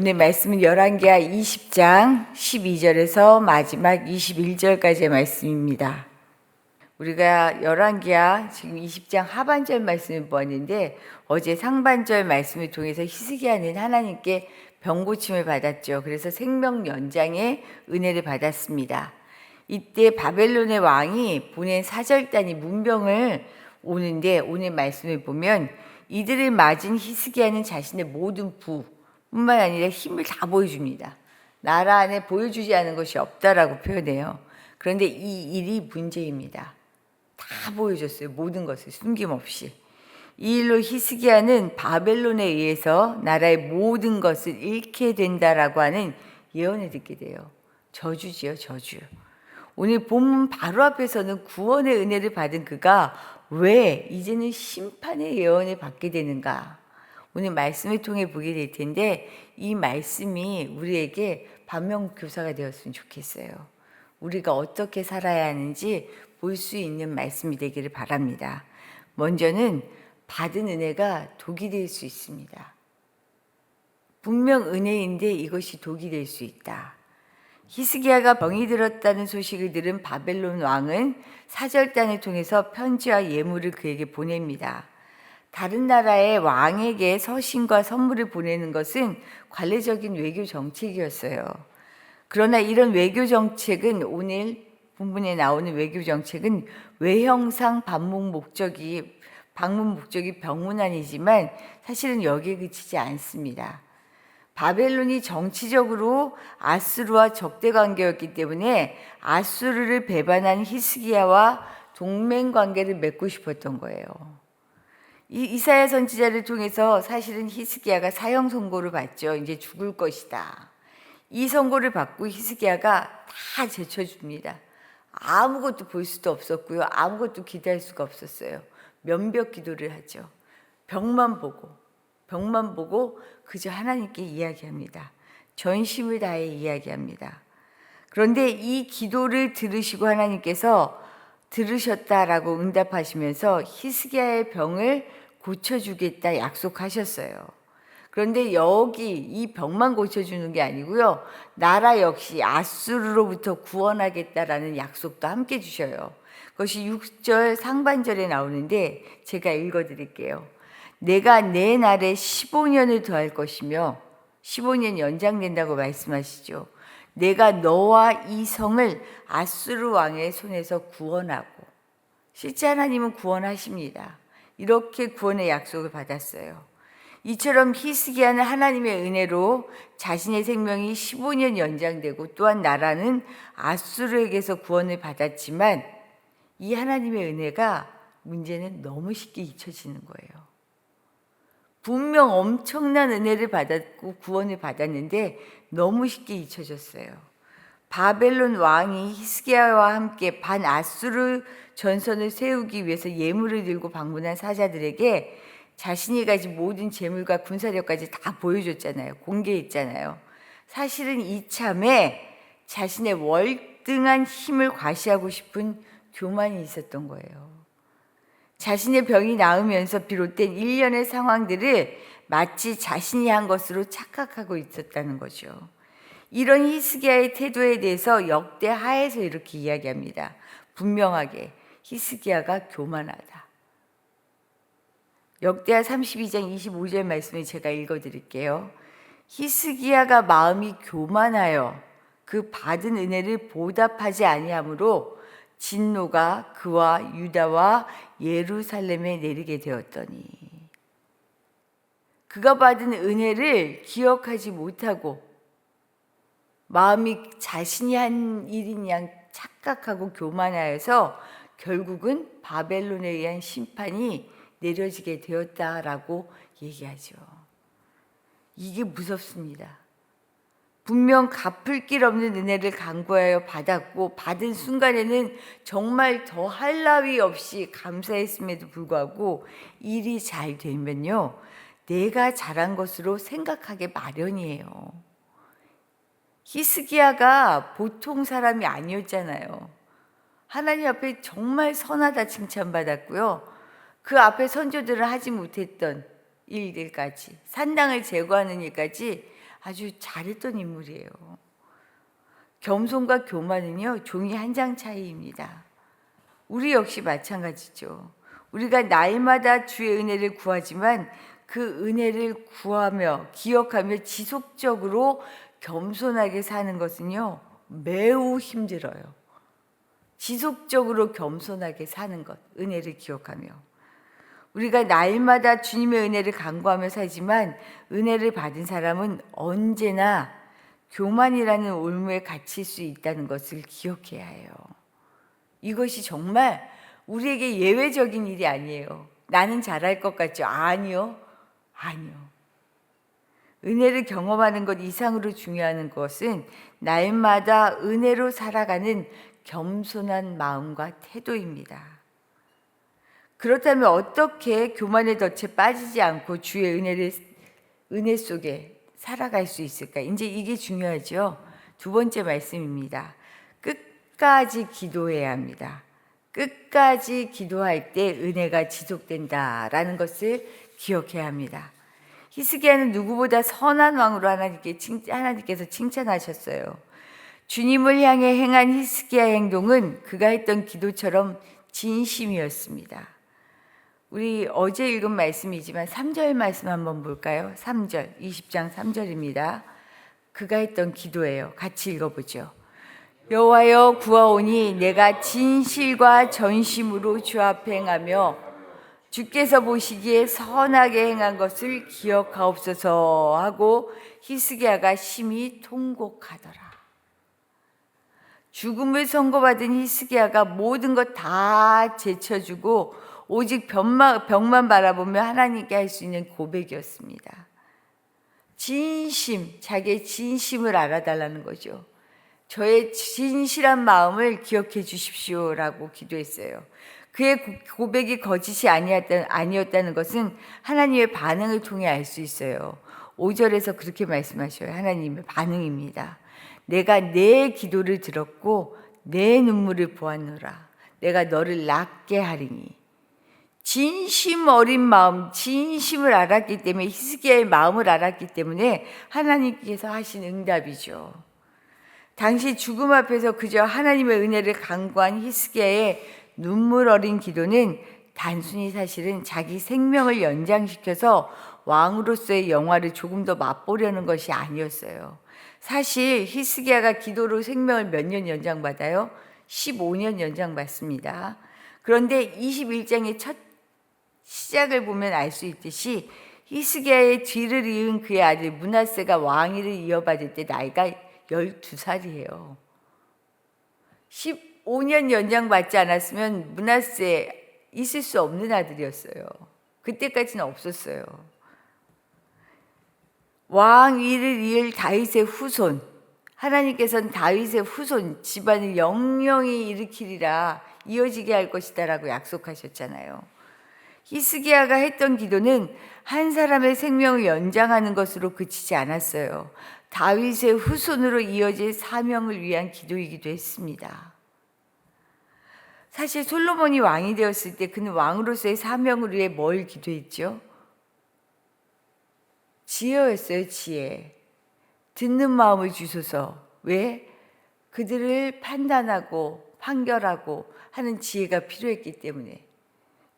오늘 말씀은 열왕기하 20장 12절에서 마지막 21절까지의 말씀입니다. 우리가 열왕기하 지금 20장 하반절 말씀을 보았는데 어제 상반절 말씀을 통해서 히스기야는 하나님께 병고침을 받았죠. 그래서 생명 연장의 은혜를 받았습니다. 이때 바벨론의 왕이 보낸 사절단이 문병을 오는데 오늘 말씀을 보면 이들을 맞은 히스기야는 자신의 모든 부 뿐만 아니라 힘을 다 보여줍니다. 나라 안에 보여주지 않은 것이 없다라고 표현해요. 그런데 이 일이 문제입니다. 다 보여줬어요. 모든 것을 숨김없이. 이 일로 히스기야는 바벨론에 의해서 나라의 모든 것을 잃게 된다라고 하는 예언을 듣게 돼요. 저주지요, 저주. 오늘 본문 바로 앞에서는 구원의 은혜를 받은 그가 왜 이제는 심판의 예언을 받게 되는가? 오늘 말씀을 통해 보게 될 텐데 이 말씀이 우리에게 반면교사가 되었으면 좋겠어요. 우리가 어떻게 살아야 하는지 볼 수 있는 말씀이 되기를 바랍니다. 먼저는 받은 은혜가 독이 될 수 있습니다. 분명 은혜인데 이것이 독이 될 수 있다. 히스기야가 병이 들었다는 소식을 들은 바벨론 왕은 사절단을 통해서 편지와 예물을 그에게 보냅니다. 다른 나라의 왕에게 서신과 선물을 보내는 것은 관례적인 외교 정책이었어요. 그러나 이런 외교 정책은 오늘 본문에 나오는 외교 정책은 외형상 방문 목적이 병문안이지만 사실은 여기에 그치지 않습니다. 바벨론이 정치적으로 아수르와 적대 관계였기 때문에 아수르를 배반한 히스기야와 동맹 관계를 맺고 싶었던 거예요. 이 이사야 선지자를 통해서 사실은 히스기야가 사형 선고를 받죠. 이제 죽을 것이다. 이 선고를 받고 히스기야가 다 제쳐줍니다. 아무것도 볼 수도 없었고요. 아무것도 기대할 수가 없었어요. 면벽 기도를 하죠. 벽만 보고 그저 하나님께 이야기합니다. 전심을 다해 이야기합니다. 그런데 이 기도를 들으시고 하나님께서 들으셨다라고 응답하시면서 히스기야의 병을 고쳐주겠다 약속하셨어요. 그런데 여기 이 병만 고쳐주는 게 아니고요. 나라 역시 아수르로부터 구원하겠다라는 약속도 함께 주셔요. 그것이 6절 상반절에 나오는데 제가 읽어드릴게요. 내가 내 날에 15년을 더할 것이며 15년 연장된다고 말씀하시죠. 내가 너와 이 성을 아수르 왕의 손에서 구원하고 실제 하나님은 구원하십니다. 이렇게 구원의 약속을 받았어요. 이처럼 히스기야는 하나님의 은혜로 자신의 생명이 15년 연장되고 또한 나라는 아수르에게서 구원을 받았지만 이 하나님의 은혜가 문제는 너무 쉽게 잊혀지는 거예요. 분명 엄청난 은혜를 받았고 구원을 받았는데 너무 쉽게 잊혀졌어요. 바벨론 왕이 히스기야와 함께 반아수르 전선을 세우기 위해서 예물을 들고 방문한 사자들에게 자신이 가진 모든 재물과 군사력까지 다 보여줬잖아요. 공개했잖아요. 사실은 이참에 자신의 월등한 힘을 과시하고 싶은 교만이 있었던 거예요. 자신의 병이 나으면서 비롯된 일련의 상황들을 마치 자신이 한 것으로 착각하고 있었다는 거죠. 이런 히스기야의 태도에 대해서 역대 하에서 이렇게 이야기합니다. 분명하게 히스기야가 교만하다. 역대하 32장 25절 말씀을 제가 읽어드릴게요. 히스기야가 마음이 교만하여 그 받은 은혜를 보답하지 아니하므로 진노가 그와 유다와 예루살렘에 내리게 되었더니 그가 받은 은혜를 기억하지 못하고 마음이 자신이 한 일인 양 착각하고 교만하여서 결국은 바벨론에 의한 심판이 내려지게 되었다라고 얘기하죠. 이게 무섭습니다. 분명 갚을 길 없는 은혜를 간구하여 받았고 받은 순간에는 정말 더 할 나위 없이 감사했음에도 불구하고 일이 잘 되면요. 내가 잘한 것으로 생각하게 마련이에요. 히스기야가 보통 사람이 아니었잖아요. 하나님 앞에 정말 선하다 칭찬받았고요. 그 앞에 선조들은 하지 못했던 일들까지 산당을 제거하는 일까지 아주 잘했던 인물이에요. 겸손과 교만은요, 종이 한 장 차이입니다. 우리 역시 마찬가지죠. 우리가 날마다 주의 은혜를 구하지만 그 은혜를 구하며 기억하며 지속적으로 겸손하게 사는 것은요, 매우 힘들어요. 지속적으로 겸손하게 사는 것, 은혜를 기억하며. 우리가 날마다 주님의 은혜를 간구하며 살지만 은혜를 받은 사람은 언제나 교만이라는 올무에 갇힐 수 있다는 것을 기억해야 해요. 이것이 정말 우리에게 예외적인 일이 아니에요. 나는 잘할 것 같죠? 아니요. 은혜를 경험하는 것 이상으로 중요한 것은 날마다 은혜로 살아가는 겸손한 마음과 태도입니다. 그렇다면 어떻게 교만의 덫에 빠지지 않고 주의 은혜 속에 살아갈 수 있을까? 이제 이게 중요하죠. 두 번째 말씀입니다. 끝까지 기도해야 합니다. 끝까지 기도할 때 은혜가 지속된다라는 것을 기억해야 합니다. 히스기야는 누구보다 선한 왕으로 하나님께서 칭찬하셨어요. 주님을 향해 행한 히스기야의 행동은 그가 했던 기도처럼 진심이었습니다. 우리 어제 읽은 말씀이지만 3절 말씀 한번 볼까요? 3절, 20장 3절입니다. 그가 했던 기도예요. 같이 읽어보죠. 여호와여 구하오니 내가 진실과 전심으로 주 앞에 행하며 주께서 보시기에 선하게 행한 것을 기억하옵소서 하고 히스기야가 심히 통곡하더라. 죽음을 선고받은 히스기야가 모든 것 다 제쳐주고 오직 벽만 바라보며 하나님께 할 수 있는 고백이었습니다. 진심, 자기의 진심을 알아달라는 거죠. 저의 진실한 마음을 기억해 주십시오라고 기도했어요. 그의 고백이 거짓이 아니었다는 것은 하나님의 반응을 통해 알 수 있어요. 5절에서 그렇게 말씀하셔요. 하나님의 반응입니다. 내가 내 기도를 들었고 내 눈물을 보았노라. 내가 너를 낫게 하리니. 진심 어린 마음, 진심을 알았기 때문에, 히스기야의 마음을 알았기 때문에 하나님께서 하신 응답이죠. 당시 죽음 앞에서 그저 하나님의 은혜를 간구한 히스기야의 눈물 어린 기도는 단순히 사실은 자기 생명을 연장시켜서 왕으로서의 영화를 조금 더 맛보려는 것이 아니었어요. 사실 히스기야가 기도로 생명을 몇 년 연장받아요? 15년 연장받습니다. 그런데 21장의 첫 시작을 보면 알 수 있듯이 히스기야의 뒤를 이은 그의 아들 므낫세가 왕위를 이어받을 때 나이가 12살이에요. 15년 연장받지 않았으면 므낫세 있을 수 없는 아들이었어요. 그때까지는 없었어요. 왕위를 이을 다윗의 후손, 하나님께서는 다윗의 후손 집안을 영영히 일으키리라, 이어지게 할 것이다 라고 약속하셨잖아요. 히스기야가 했던 기도는 한 사람의 생명을 연장하는 것으로 그치지 않았어요. 다윗의 후손으로 이어질 사명을 위한 기도이기도 했습니다. 사실 솔로몬이 왕이 되었을 때 그는 왕으로서의 사명을 위해 뭘 기도했죠? 지혜였어요, 지혜. 듣는 마음을 주소서. 왜? 그들을 판단하고 판결하고 하는 지혜가 필요했기 때문에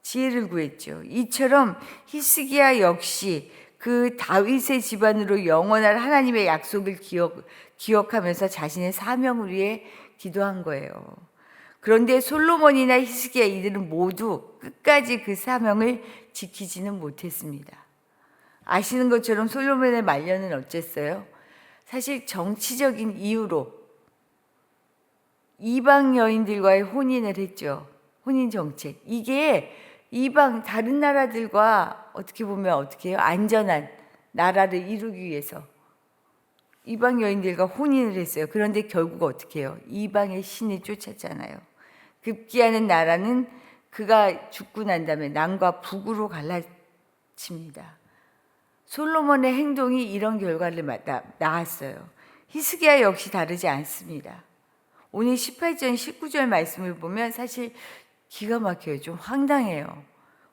지혜를 구했죠. 이처럼 히스기야 역시 그 다윗의 집안으로 영원할 하나님의 약속을 기억하면서 자신의 사명을 위해 기도한 거예요. 그런데 솔로몬이나 히스기야 이들은 모두 끝까지 그 사명을 지키지는 못했습니다. 아시는 것처럼 솔로몬의 말년은 어땠어요? 사실 정치적인 이유로 이방 여인들과의 혼인을 했죠. 혼인 정책. 이게 이방 다른 나라들과 어떻게 보면 어떻게 해요? 안전한 나라를 이루기 위해서 이방 여인들과 혼인을 했어요. 그런데 결국 어떻게 해요? 이방의 신이 쫓았잖아요. 급기야는 나라는 그가 죽고 난 다음에 남과 북으로 갈라칩니다. 솔로몬의 행동이 이런 결과를 낳았어요. 히스기야 역시 다르지 않습니다. 오늘 18절, 19절 말씀을 보면 사실 기가 막혀요. 좀 황당해요.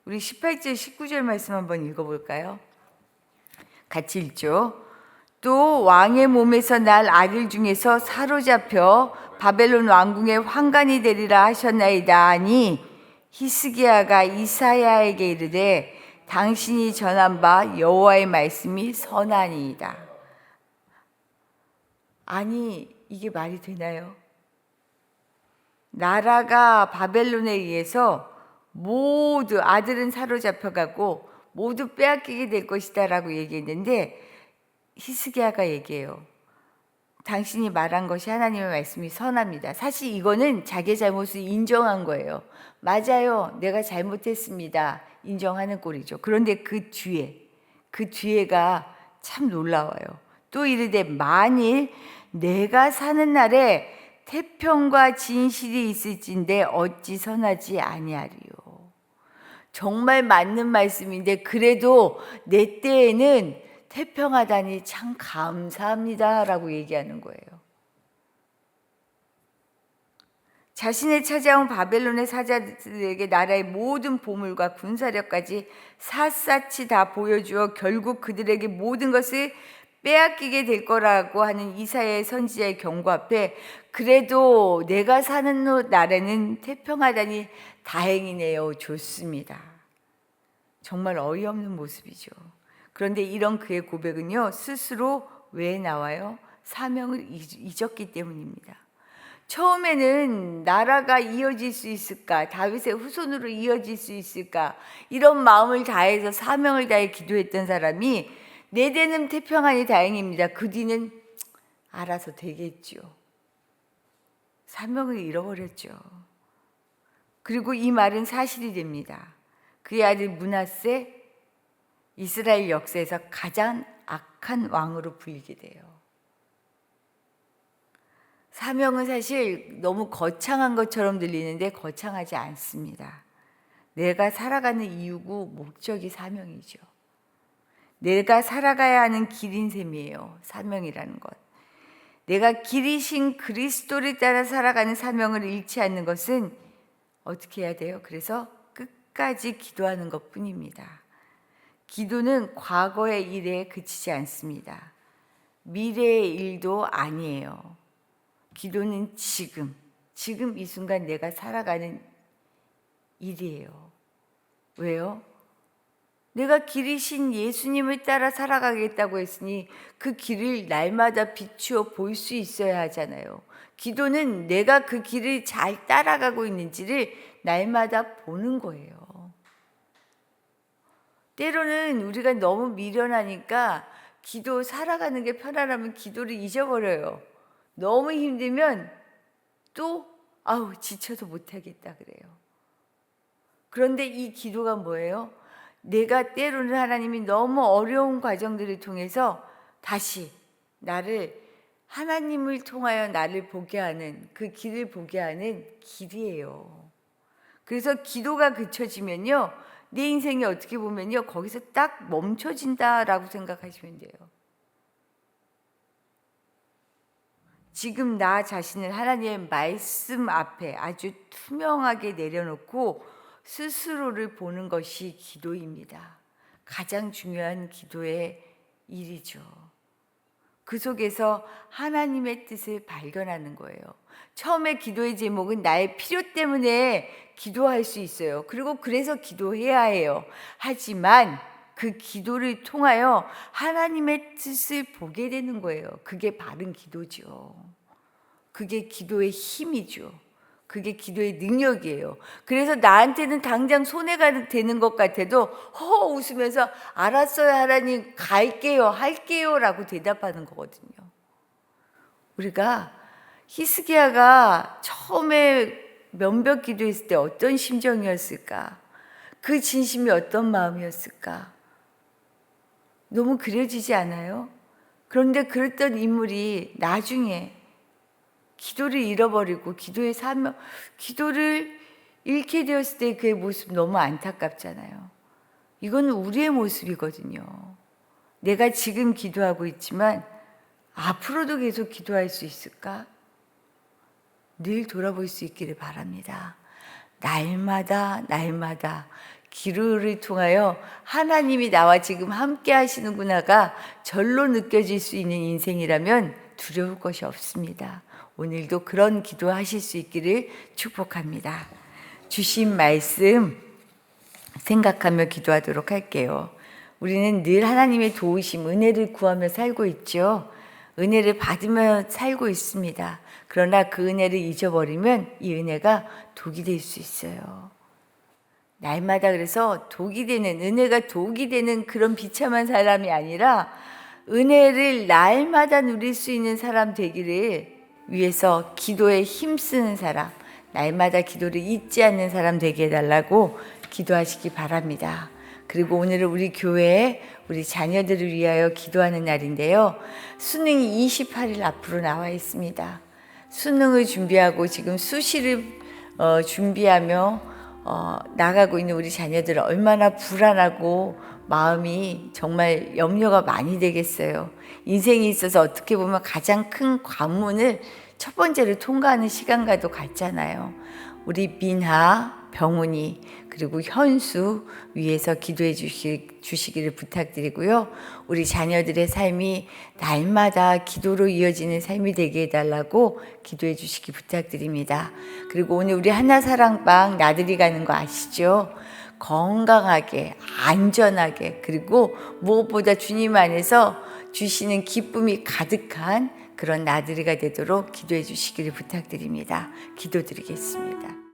우리 18절, 19절 말씀 한번 읽어볼까요? 같이 읽죠. 또 왕의 몸에서 날 아들 중에서 사로잡혀 바벨론 왕궁의 환관이 되리라 하셨나이다 하니 히스기야가 이사야에게 이르되 당신이 전한 바 여호와의 말씀이 선하니이다. 아니 이게 말이 되나요? 나라가 바벨론에 의해서 모두 아들은 사로잡혀가고 모두 빼앗기게 될 것이다 라고 얘기했는데 히스기야가 얘기해요. 당신이 말한 것이 하나님의 말씀이 선합니다. 사실 이거는 자기의 잘못을 인정한 거예요. 맞아요. 내가 잘못했습니다. 인정하는 꼴이죠. 그런데 그 뒤에가 참 놀라워요. 또 이르되 만일 내가 사는 날에 태평과 진실이 있을진데 어찌 선하지 아니하리요. 정말 맞는 말씀인데 그래도 내 때에는 태평하다니 참 감사합니다 라고 얘기하는 거예요. 자신의 찾아온 바벨론의 사자들에게 나라의 모든 보물과 군사력까지 샅샅이 다 보여주어 결국 그들에게 모든 것을 빼앗기게 될 거라고 하는 이사야의 선지자의 경고 앞에 그래도 내가 사는 날에는 태평하다니 다행이네요. 좋습니다. 정말 어이없는 모습이죠. 그런데 이런 그의 고백은요, 스스로 왜 나와요? 사명을 잊었기 때문입니다. 처음에는 나라가 이어질 수 있을까? 다윗의 후손으로 이어질 수 있을까? 이런 마음을 다해서 사명을 다해 기도했던 사람이 내 대는 태평하니 다행입니다. 그 뒤는 알아서 되겠죠. 사명을 잃어버렸죠. 그리고 이 말은 사실이 됩니다. 그의 아들 므낫세 이스라엘 역사에서 가장 악한 왕으로 불리게 돼요. 사명은 사실 너무 거창한 것처럼 들리는데 거창하지 않습니다. 내가 살아가는 이유고 목적이 사명이죠. 내가 살아가야 하는 길인 셈이에요. 사명이라는 것. 내가 길이신 그리스도를 따라 살아가는 사명을 잃지 않는 것은 어떻게 해야 돼요? 그래서 끝까지 기도하는 것뿐입니다. 기도는 과거의 일에 그치지 않습니다. 미래의 일도 아니에요. 기도는 지금 이 순간 내가 살아가는 일이에요. 왜요? 내가 길이신 예수님을 따라 살아가겠다고 했으니 그 길을 날마다 비추어 볼 수 있어야 하잖아요. 기도는 내가 그 길을 잘 따라가고 있는지를 날마다 보는 거예요. 때로는 우리가 너무 미련하니까 기도 살아가는 게 편안하면 기도를 잊어버려요. 너무 힘들면 또 지쳐서 못하겠다 그래요. 그런데 이 기도가 뭐예요? 내가 때로는 하나님이 너무 어려운 과정들을 통해서 다시 하나님을 통하여 나를 보게 하는 그 길을 보게 하는 길이에요. 그래서 기도가 그쳐지면요, 내 인생이 어떻게 보면요, 거기서 딱 멈춰진다라고 생각하시면 돼요. 지금 나 자신을 하나님의 말씀 앞에 아주 투명하게 내려놓고 스스로를 보는 것이 기도입니다. 가장 중요한 기도의 일이죠. 그 속에서 하나님의 뜻을 발견하는 거예요. 처음에 기도의 제목은 나의 필요 때문에 기도할 수 있어요. 그래서 기도해야 해요. 하지만 그 기도를 통하여 하나님의 뜻을 보게 되는 거예요. 그게 바른 기도죠. 그게 기도의 힘이죠. 그게 기도의 능력이에요. 그래서 나한테는 당장 손해가 되는 것 같아도 웃으면서 알았어요 하나님, 갈게요, 할게요 라고 대답하는 거거든요. 우리가 히스기야가 처음에 면벽 기도했을 때 어떤 심정이었을까? 그 진심이 어떤 마음이었을까? 너무 그려지지 않아요? 그런데 그랬던 인물이 나중에 기도를 잃어버리고 기도를 잃게 되었을 때 그의 모습 너무 안타깝잖아요. 이건 우리의 모습이거든요. 내가 지금 기도하고 있지만 앞으로도 계속 기도할 수 있을까? 늘 돌아볼 수 있기를 바랍니다. 날마다 기도를 통하여 하나님이 나와 지금 함께 하시는구나가 절로 느껴질 수 있는 인생이라면 두려울 것이 없습니다. 오늘도 그런 기도하실 수 있기를 축복합니다. 주신 말씀 생각하며 기도하도록 할게요. 우리는 늘 하나님의 도우심, 은혜를 구하며 살고 있죠. 은혜를 받으며 살고 있습니다. 그러나 그 은혜를 잊어버리면 이 은혜가 독이 될 수 있어요. 날마다 그래서 독이 되는, 은혜가 독이 되는 그런 비참한 사람이 아니라 은혜를 날마다 누릴 수 있는 사람 되기를 위해서 기도에 힘쓰는 사람, 날마다 기도를 잊지 않는 사람 되게 해달라고 기도하시기 바랍니다. 그리고 오늘은 우리 교회에 우리 자녀들을 위하여 기도하는 날인데요. 수능이 28일 앞으로 나와 있습니다. 수능을 준비하고 지금 수시를 준비하며 나가고 있는 우리 자녀들은 얼마나 불안하고 마음이 정말 염려가 많이 되겠어요. 인생에 있어서 어떻게 보면 가장 큰 관문을 첫 번째로 통과하는 시간과도 같잖아요. 우리 민하, 병훈이 그리고 현수 위해서 기도해 주시기를 부탁드리고요. 우리 자녀들의 삶이 날마다 기도로 이어지는 삶이 되게 해달라고 기도해 주시기 부탁드립니다. 그리고 오늘 우리 하나사랑방 나들이 가는 거 아시죠? 건강하게, 안전하게, 그리고 무엇보다 주님 안에서 주시는 기쁨이 가득한 그런 나들이가 되도록 기도해 주시기를 부탁드립니다. 기도드리겠습니다.